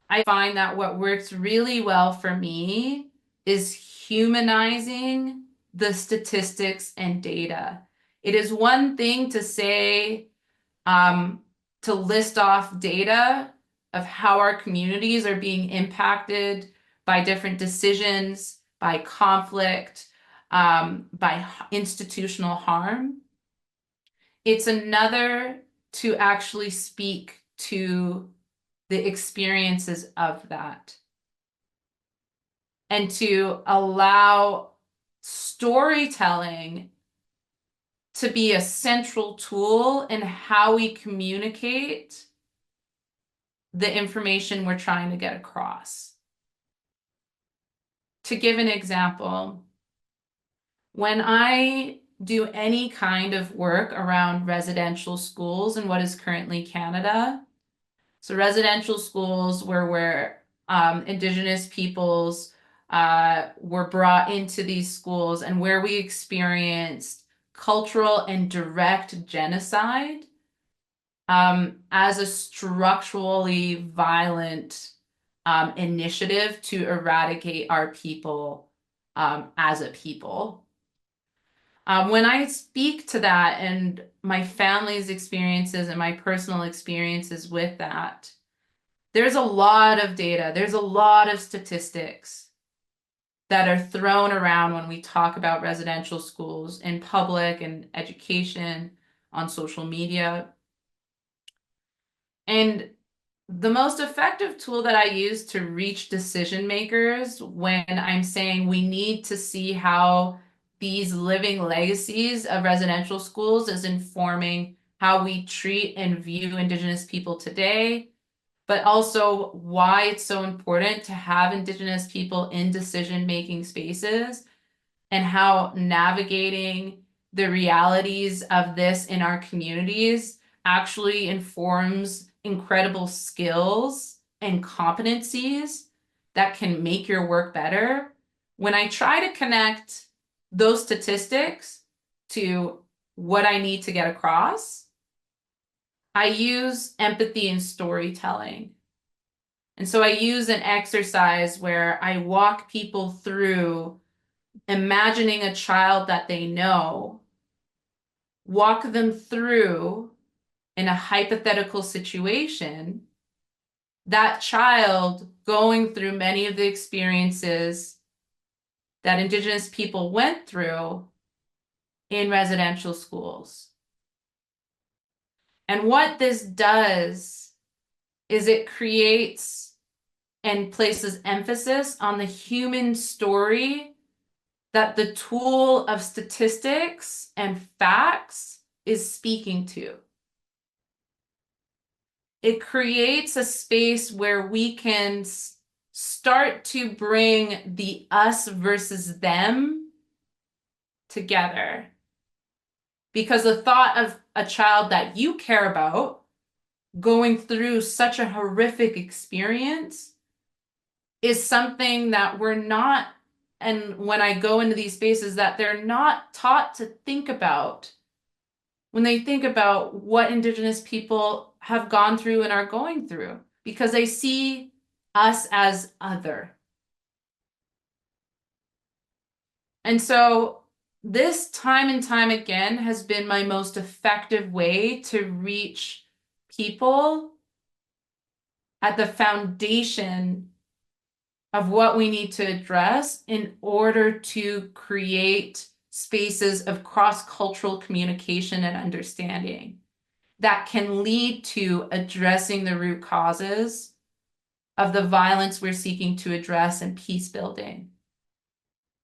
I find that what works really well for me is humanizing the statistics and data. It is one thing to say, um, to list off data of how our communities are being impacted by different decisions, by conflict, by institutional harm. It's another to actually speak to the experiences of that and to allow storytelling to be a central tool in how we communicate the information we're trying to get across. To give an example, when I do any kind of work around residential schools in what is currently Canada, so residential schools where Indigenous peoples were brought into these schools and where we experienced cultural and direct genocide as a structurally violent initiative to eradicate our people as a people. When I speak to that and my family's experiences and my personal experiences with that, there's a lot of data, there's a lot of statistics that are thrown around when we talk about residential schools in public and education, on social media. And the most effective tool that I use to reach decision makers when I'm saying we need to see how these living legacies of residential schools is informing how we treat and view Indigenous people today, but also why it's so important to have Indigenous people in decision-making spaces and how navigating the realities of this in our communities actually informs incredible skills and competencies that can make your work better. When I try to connect those statistics to what I need to get across, I use empathy and storytelling. And so I use an exercise where I walk people through imagining a child that they know, walk them through in a hypothetical situation, that child going through many of the experiences that Indigenous people went through in residential schools. And what this does is it creates and places emphasis on the human story that the tool of statistics and facts is speaking to. It creates a space where we can start to bring the us versus them together. Because the thought of a child that you care about going through such a horrific experience is something that we're not, and when I go into these spaces, that they're not taught to think about when they think about what Indigenous people have gone through and are going through, because they see us as other. And so this time and time again has been my most effective way to reach people at the foundation of what we need to address in order to create spaces of cross-cultural communication and understanding that can lead to addressing the root causes of the violence we're seeking to address and peace building.